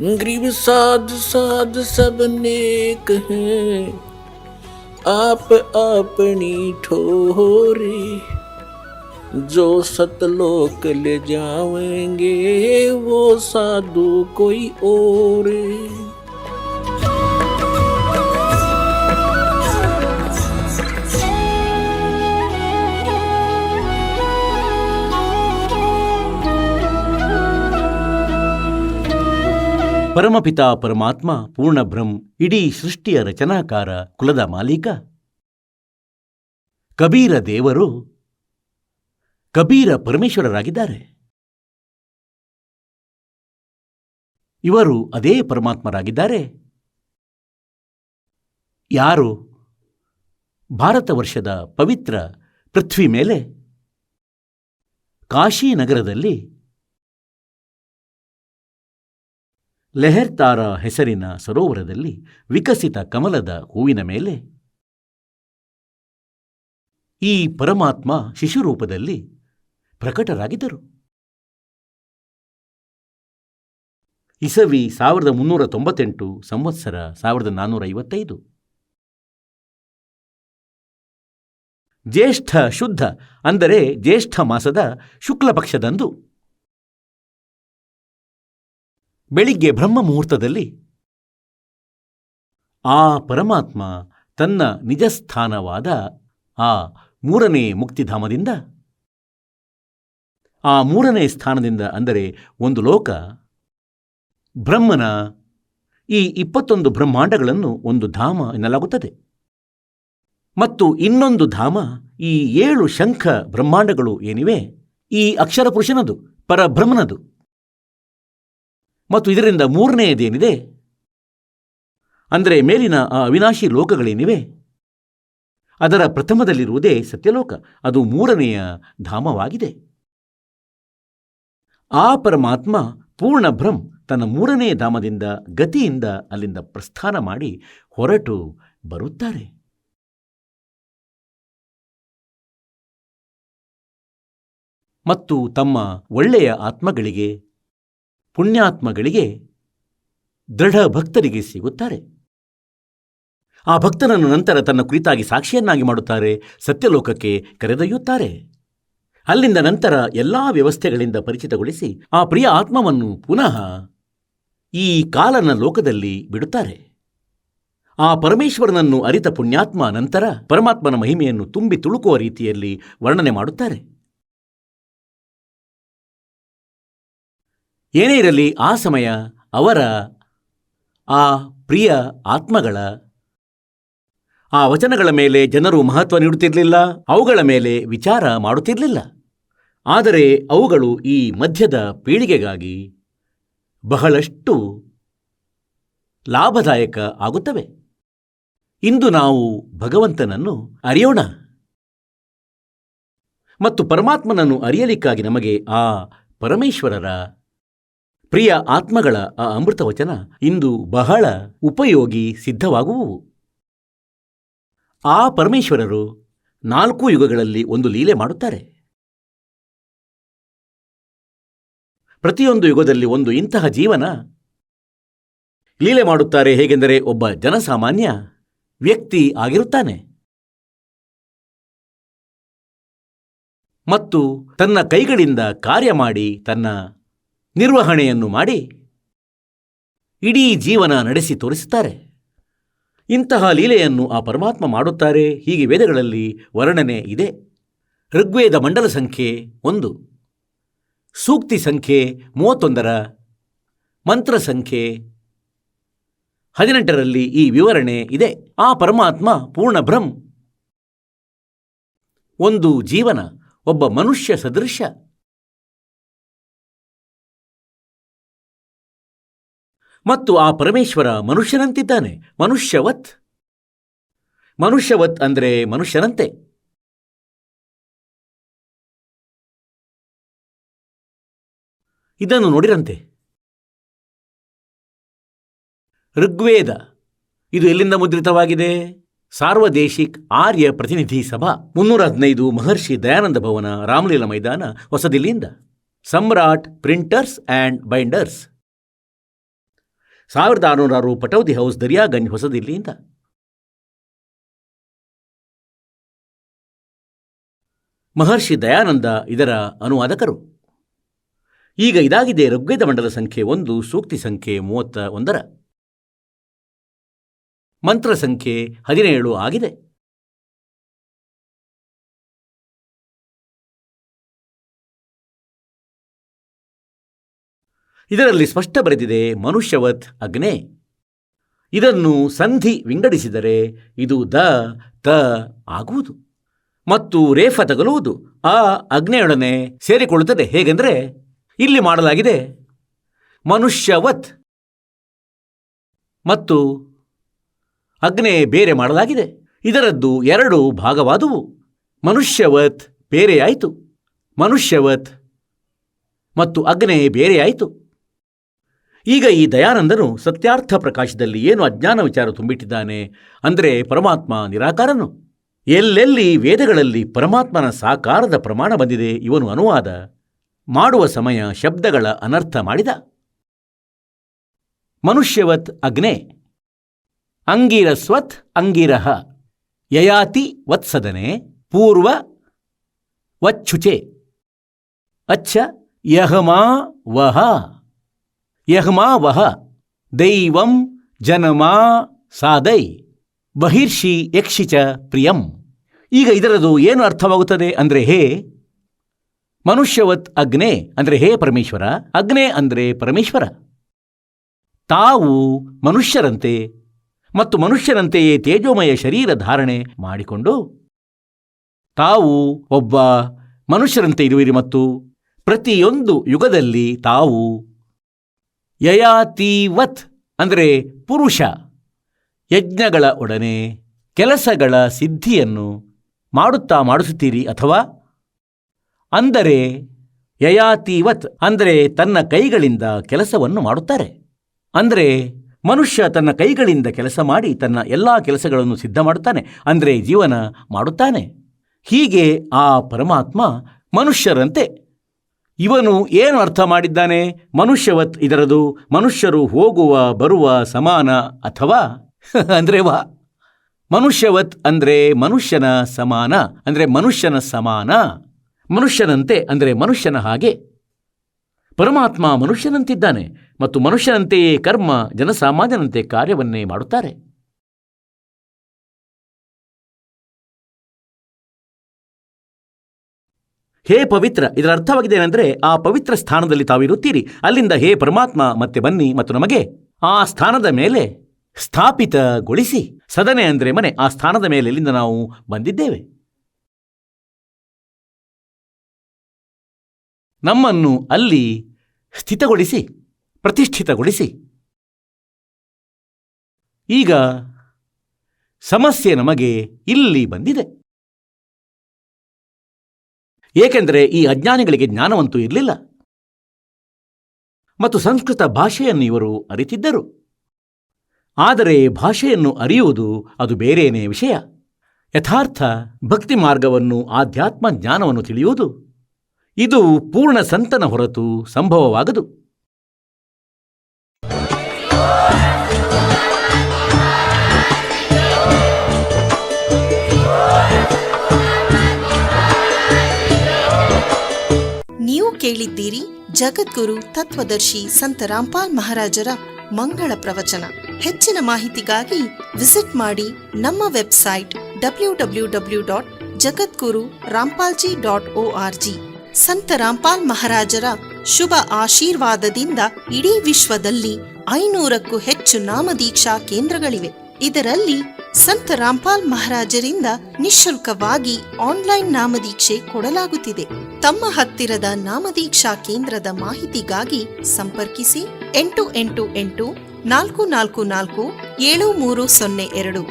Grieve साध साध सब नेक हैं, आप अपनी ठोरी। जो सतलोक ले जावेंगे वो साधु कोई और। ಪರಮಪಿತ ಪರಮಾತ್ಮ ಪೂರ್ಣ ಬ್ರಹ್ಮ ಇಡೀ ಸೃಷ್ಟಿಯ ರಚನಾಕಾರ, ಕುಲದ ಮಾಲೀಕ. ಕಬೀರ ದೇವರು ಕಬೀರ ಪರಮೇಶ್ವರರಾಗಿದ್ದಾರೆ. ಇವರು ಅದೇ ಪರಮಾತ್ಮರಾಗಿದ್ದಾರೆ. ಯಾರು ಭಾರತ ವರ್ಷದ ಪವಿತ್ರ ಪೃಥ್ವಿ ಮೇಲೆ ಕಾಶಿ ನಗರದಲ್ಲಿ ಲೆಹರ್ತಾರ ಹೆಸರಿನ ಸರೋವರದಲ್ಲಿ ವಿಕಸಿತ ಕಮಲದ ಹೂವಿನ ಮೇಲೆ ಈ ಪರಮಾತ್ಮ ಶಿಶುರೂಪದಲ್ಲಿ ಪ್ರಕಟರಾಗಿದ್ದರು. ಇಸವಿ 1398, ಸಂವತ್ಸರ 1455. ಜ್ಯೇಷ್ಠ ಶುದ್ಧ ಅಂದರೆ ಜ್ಯೇಷ್ಠ ಮಾಸದ ಶುಕ್ಲ ಪಕ್ಷದಂದು ಬೆಳಿಗ್ಗೆ ಬ್ರಹ್ಮ ಮುಹೂರ್ತದಲ್ಲಿ ಆ ಪರಮಾತ್ಮ ತನ್ನ ನಿಜಸ್ಥಾನವಾದ ಆ ಮೂರನೇ ಮುಕ್ತಿಧಾಮದಿಂದ, ಆ ಮೂರನೇ ಸ್ಥಾನದಿಂದ ಅಂದರೆ ಒಂದು ಲೋಕ, ಬ್ರಹ್ಮನ ಈ 21 ಬ್ರಹ್ಮಾಂಡಗಳನ್ನು ಒಂದು ಧಾಮ ಎನ್ನಲಾಗುತ್ತದೆ. ಮತ್ತು ಇನ್ನೊಂದು ಧಾಮ ಈ 7 ಶಂಖ ಬ್ರಹ್ಮಾಂಡಗಳು ಏನಿವೆ, ಈ ಅಕ್ಷರ ಪುರುಷನದು, ಪರಬ್ರಹ್ಮನದು. ಮತ್ತು ಇದರಿಂದ ಮೂರನೆಯದೇನಿದೆ ಅಂದರೆ ಮೇಲಿನ ಆ ಅವಿನಾಶಿ ಲೋಕಗಳೇನಿವೆ, ಅದರ ಪ್ರಥಮದಲ್ಲಿರುವುದೇ ಸತ್ಯಲೋಕ. ಅದು ಮೂರನೆಯ ಧಾಮವಾಗಿದೆ. ಆ ಪರಮಾತ್ಮ ಪೂರ್ಣ ಬ್ರಹ್ಮ ತನ್ನ ಮೂರನೇ ಧಾಮದಿಂದ ಗತಿಯಿಂದ ಅಲ್ಲಿಂದ ಪ್ರಸ್ಥಾನ ಮಾಡಿ ಹೊರಟು ಬರುತ್ತಾರೆ. ಮತ್ತು ತಮ್ಮ ಒಳ್ಳೆಯ ಆತ್ಮಗಳಿಗೆ, ಪುಣ್ಯಾತ್ಮಗಳಿಗೆ, ದೃಢ ಭಕ್ತರಿಗೆ ಸಿಗುತ್ತಾರೆ. ಆ ಭಕ್ತನನ್ನು ನಂತರ ತನ್ನ ಕುರಿತಾಗಿ ಸಾಕ್ಷಿಯನ್ನಾಗಿ ಮಾಡುತ್ತಾರೆ, ಸತ್ಯಲೋಕಕ್ಕೆ ಕರೆದೊಯ್ಯುತ್ತಾರೆ. ಅಲ್ಲಿಂದ ನಂತರ ಎಲ್ಲ ವ್ಯವಸ್ಥೆಗಳಿಂದ ಪರಿಚಿತಗೊಳಿಸಿ ಆ ಪ್ರಿಯ ಆತ್ಮವನ್ನು ಪುನಃ ಈ ಕಾಲನ ಲೋಕದಲ್ಲಿ ಬಿಡುತ್ತಾರೆ. ಆ ಪರಮೇಶ್ವರನನ್ನು ಅರಿತ ಪುಣ್ಯಾತ್ಮ ನಂತರ ಪರಮಾತ್ಮನ ಮಹಿಮೆಯನ್ನು ತುಂಬಿ ತುಳುಕುವ ರೀತಿಯಲ್ಲಿ ವರ್ಣನೆ ಮಾಡುತ್ತಾರೆ. ಏನೇ ಇರಲಿ, ಆ ಸಮಯ ಅವರ ಆ ಪ್ರಿಯ ಆತ್ಮಗಳ ಆ ವಚನಗಳ ಮೇಲೆ ಜನರು ಮಹತ್ವ ನೀಡುತ್ತಿರಲಿಲ್ಲ, ಅವುಗಳ ಮೇಲೆ ವಿಚಾರ ಮಾಡುತ್ತಿರಲಿಲ್ಲ. ಆದರೆ ಅವುಗಳು ಈ ಮಧ್ಯದ ಪೀಳಿಗೆಗಾಗಿ ಬಹಳಷ್ಟು ಲಾಭದಾಯಕ ಆಗುತ್ತವೆ. ಇಂದು ನಾವು ಭಗವಂತನನ್ನು ಅರಿಯೋಣ ಮತ್ತು ಪರಮಾತ್ಮನನ್ನು ಅರಿಯಲಿಕ್ಕಾಗಿ ನಮಗೆ ಆ ಪರಮೇಶ್ವರರ ಪ್ರಿಯ ಆತ್ಮಗಳ ಆ ಅಮೃತ ವಚನ ಇಂದು ಬಹಳ ಉಪಯೋಗಿ ಸಿದ್ಧವಾಗುವುವು. ಆ ಪರಮೇಶ್ವರರು 4 ಯುಗಗಳಲ್ಲಿ ಒಂದು ಲೀಲೆ ಮಾಡುತ್ತಾರೆ. ಪ್ರತಿಯೊಂದು ಯುಗದಲ್ಲಿ ಒಂದು ಇಂತಹ ಜೀವನ ಲೀಲೆ ಮಾಡುತ್ತಾರೆ. ಹೇಗೆಂದರೆ ಒಬ್ಬ ಜನಸಾಮಾನ್ಯ ವ್ಯಕ್ತಿ ಆಗಿರುತ್ತಾನೆ ಮತ್ತು ತನ್ನ ಕೈಗಳಿಂದ ಕಾರ್ಯ ಮಾಡಿ, ತನ್ನ ನಿರ್ವಹಣೆಯನ್ನು ಮಾಡಿ ಇಡೀ ಜೀವನ ನಡೆಸಿ ತೋರಿಸುತ್ತಾರೆ. ಇಂತಹ ಲೀಲೆಯನ್ನು ಆ ಪರಮಾತ್ಮ ಮಾಡುತ್ತಾರೆ. ಹೀಗೆ ವೇದಗಳಲ್ಲಿ ವರ್ಣನೆ ಇದೆ. ಋಗ್ವೇದ ಮಂಡಲ ಸಂಖ್ಯೆ 1, ಸೂಕ್ತಿ ಸಂಖ್ಯೆ 31, ಮಂತ್ರ ಸಂಖ್ಯೆ 18ರಲ್ಲಿ ಈ ವಿವರಣೆ ಇದೆ. ಆ ಪರಮಾತ್ಮ ಪೂರ್ಣ ಬ್ರಹ್ಮ ಒಂದು ಜೀವನ, ಒಬ್ಬ ಮನುಷ್ಯ ಸದೃಶ. ಮತ್ತು ಆ ಪರಮೇಶ್ವರ ಮನುಷ್ಯನಂತಿದ್ದಾನೆ, ಮನುಷ್ಯವತ್. ಮನುಷ್ಯವತ್ ಅಂದರೆ ಮನುಷ್ಯನಂತೆ. ಇದನ್ನು ನೋಡಿರಂತೆ. ಋಗ್ವೇದ ಇದು ಎಲ್ಲಿಂದ ಮುದ್ರಿತವಾಗಿದೆ? ಸಾರ್ವದೇಶಿಕ್ ಆರ್ಯ ಪ್ರತಿನಿಧಿ ಸಭಾ 315 ಮಹರ್ಷಿ ದಯಾನಂದ ಭವನ, ರಾಮಲೀಲಾ ಮೈದಾನ, ಹೊಸದಿಲ್ಲಿಯಿಂದ. ಸಮ್ರಾಟ್ printers and binders. 1606 ಪಟೌದಿ house, Daryaganj, ಹೊಸದಿಲ್ಲಿಯಿಂದ. ಮಹರ್ಷಿ ದಯಾನಂದ ಇದರ ಅನುವಾದಕರು. ಈಗ ಇದಾಗಿದೆ ಋಗ್ವೇದ ಮಂಡಲ ಸಂಖ್ಯೆ 1, ಸೂಕ್ತಿ ಸಂಖ್ಯೆ 31. ಮಂತ್ರ ಸಂಖ್ಯೆ 17 ಆಗಿದೆ. ಇದರಲ್ಲಿ ಸ್ಪಷ್ಟ ಬರೆದಿದೆ ಮನುಷ್ಯವತ್ ಅಗ್ನೆ. ಇದನ್ನು ಸಂಧಿ ವಿಂಗಡಿಸಿದರೆ ಇದು ದ ತ ಆಗುವುದು ಮತ್ತು ರೇಫ ತಗಲುವುದು ಆ ಅಗ್ನೆಯೊಡನೆ ಸೇರಿಕೊಳ್ಳುತ್ತದೆ. ಹೇಗೆಂದರೆ ಇಲ್ಲಿ ಮಾಡಲಾಗಿದೆ ಮನುಷ್ಯವತ್ ಮತ್ತು ಅಗ್ನೆ ಬೇರೆ ಮಾಡಲಾಗಿದೆ. ಇದರದ್ದು 2 ಭಾಗವಾದುವು. ಮನುಷ್ಯವತ್ ಬೇರೆಯಾಯಿತು, ಮನುಷ್ಯವತ್ ಮತ್ತು ಅಗ್ನೆ ಬೇರೆಯಾಯಿತು. ಈಗ ಈ ದಯಾನಂದನು ಸತ್ಯಾರ್ಥ ಪ್ರಕಾಶದಲ್ಲಿ ಏನು ಅಜ್ಞಾನ ವಿಚಾರ ತುಂಬಿಟ್ಟಿದ್ದಾನೆ ಅಂದರೆ ಪರಮಾತ್ಮ ನಿರಾಕಾರನು. ಎಲ್ಲೆಲ್ಲಿ ವೇದಗಳಲ್ಲಿ ಪರಮಾತ್ಮನ ಸಾಕಾರದ ಪ್ರಮಾಣ ಬಂದಿದೆ ಇವನು ಅನುವಾದ ಮಾಡುವ ಸಮಯ ಶಬ್ದಗಳ ಅನರ್ಥ ಮಾಡಿದ. ಮನುಷ್ಯವತ್ ಅಗ್ನೆ, ಅಂಗಿರಸ್ವತ್ ಅಂಗಿರಹ, ಯಯಾತಿ ವತ್ಸದನೆ, ಪೂರ್ವ ವಚ್ಚುಚೆ, ಅಚ್ಚ ಯಹಮಾ ವಹ, ಯಹಮಾ ವಹ, ದೈವಂ ಜನಮಾ ಸಾದೈ, ಬಹಿರ್ಷಿ ಯಕ್ಷಿಚ ಪ್ರಿಯಂ. ಈಗ ಇದರದು ಏನು ಅರ್ಥವಾಗುತ್ತದೆ ಅಂದರೆ, ಹೇ ಮನುಷ್ಯವತ್ ಅಗ್ನೆ ಅಂದರೆ ಹೇ ಪರಮೇಶ್ವರ, ಅಗ್ನೆ ಅಂದರೆ ಪರಮೇಶ್ವರ. ತಾವು ಮನುಷ್ಯರಂತೆ ಮತ್ತು ಮನುಷ್ಯರಂತೆಯೇ ತೇಜೋಮಯ ಶರೀರ ಧಾರಣೆ ಮಾಡಿಕೊಂಡು ತಾವು ಒಬ್ಬ ಮನುಷ್ಯರಂತೆ ಇರುವಿರಿ ಮತ್ತು ಪ್ರತಿಯೊಂದು ಯುಗದಲ್ಲಿ ತಾವು ಯಯಾತಿವತ್ ಅಂದರೆ ಪುರುಷ ಯಜ್ಞಗಳ ಒಡನೆ ಕೆಲಸಗಳ ಸಿದ್ಧಿಯನ್ನು ಮಾಡಿಸುತ್ತೀರಿ. ಅಥವಾ ಅಂದರೆ ಯಯಾತಿವತ್ ಅಂದರೆ ತನ್ನ ಕೈಗಳಿಂದ ಕೆಲಸವನ್ನು ಮಾಡುತ್ತಾರೆ. ಅಂದರೆ ಮನುಷ್ಯ ತನ್ನ ಕೈಗಳಿಂದ ಕೆಲಸ ಮಾಡಿ ತನ್ನ ಎಲ್ಲ ಕೆಲಸಗಳನ್ನು ಸಿದ್ಧ ಮಾಡುತ್ತಾನೆ, ಅಂದರೆ ಜೀವನ ಮಾಡುತ್ತಾನೆ. ಹೀಗೆ ಆ ಪರಮಾತ್ಮ ಮನುಷ್ಯರಂತೆ. ಇವನು ಏನು ಅರ್ಥ ಮಾಡಿದ್ದಾನೆ? ಮನುಷ್ಯವತ್ ಇದರದು ಮನುಷ್ಯರು ಹೋಗುವ ಬರುವ ಸಮಾನ ಅಥವಾ ಅಂದರೆ ಮನುಷ್ಯವತ್ ಅಂದರೆ ಮನುಷ್ಯನ ಸಮಾನ ಅಂದರೆ ಮನುಷ್ಯನ ಸಮಾನ, ಮನುಷ್ಯನಂತೆ ಅಂದರೆ ಮನುಷ್ಯನ ಹಾಗೆ. ಪರಮಾತ್ಮ ಮನುಷ್ಯನಂತಿದ್ದಾನೆ ಮತ್ತು ಮನುಷ್ಯನಂತೆಯೇ ಕರ್ಮ ಜನಸಾಮಾನ್ಯನಂತೆ ಕಾರ್ಯವನ್ನೇ ಮಾಡುತ್ತಾರೆ. ಹೇ ಪವಿತ್ರ ಇದರ ಅರ್ಥವಾಗಿದೆ ಏನೆಂದರೆ ಆ ಪವಿತ್ರ ಸ್ಥಾನದಲ್ಲಿ ತಾವಿರುತ್ತೀರಿ, ಅಲ್ಲಿಂದ ಹೇ ಪರಮಾತ್ಮ ಮತ್ತೆ ಬನ್ನಿ ಮತ್ತು ನಮಗೆ ಆ ಸ್ಥಾನದ ಮೇಲೆ ಸ್ಥಾಪಿತಗೊಳಿಸಿ. ಸದನೆ ಅಂದರೆ ಮನೆ, ಆ ಸ್ಥಾನದ ಮೇಲೆ ಎಲ್ಲಿಂದ ನಾವು ಬಂದಿದ್ದೇವೆ ನಮ್ಮನ್ನು ಅಲ್ಲಿ ಸ್ಥಿತಗೊಳಿಸಿ, ಪ್ರತಿಷ್ಠಿತಗೊಳಿಸಿ. ಈಗ ಸಮಸ್ಯೆ ನಮಗೆ ಇಲ್ಲಿ ಬಂದಿದೆ. ಏಕೆಂದರೆ ಈ ಅಜ್ಞಾನಿಗಳಿಗೆ ಜ್ಞಾನವಂತೂ ಇರಲಿಲ್ಲ ಮತ್ತು ಸಂಸ್ಕೃತ ಭಾಷೆಯನ್ನು ಇವರು ಅರಿತಿದ್ದರು. ಆದರೆ ಭಾಷೆಯನ್ನು ಅರಿಯುವುದು ಅದು ಬೇರೇನೇ ವಿಷಯ. ಯಥಾರ್ಥ ಭಕ್ತಿ ಮಾರ್ಗವನ್ನು, ಆಧ್ಯಾತ್ಮ ಜ್ಞಾನವನ್ನು ತಿಳಿಯುವುದು ಇದು ಪೂರ್ಣ ಸಂತನ ಹೊರತು ಸಂಭವವಾಗದು. ನೀವು ಕೇಳಿದ್ದೀರಿ ಜಗದ್ಗುರು ತತ್ವದರ್ಶಿ ಸಂತ ರಾಮ್ಪಾಲ್ ಮಹಾರಾಜರ ಮಂಗಳ ಪ್ರವಚನ. ಹೆಚ್ಚಿನ ಮಾಹಿತಿಗಾಗಿ ವಿಸಿಟ್ ಮಾಡಿ ನಮ್ಮ ವೆಬ್ಸೈಟ್ www.jagadguru-rampalji.org. ಸಂತ ರಾಮ್ಪಾಲ್ ಮಹಾರಾಜರ ಶುಭ ಆಶೀರ್ವಾದದಿಂದ ಇಡೀ ವಿಶ್ವದಲ್ಲಿ 500ಕ್ಕೂ ಹೆಚ್ಚು ನಾಮದೀಕ್ಷಾ ಕೇಂದ್ರಗಳಿವೆ. ಇದರಲ್ಲಿ ಸಂತ ರಾಮ್ಪಾಲ್ ಮಹಾರಾಜರಿಂದ ನಿಶುಲ್ಕವಾಗಿ ಆನ್ಲೈನ್ ನಾಮದೀಕ್ಷೆ ಕೊಡಲಾಗುತ್ತಿದೆ. ತಮ್ಮ ಹತ್ತಿರದ ನಾಮದೀಕ್ಷಾ ಕೇಂದ್ರದ ಮಾಹಿತಿಗಾಗಿ ಸಂಪರ್ಕಿಸಿ 888 444 7302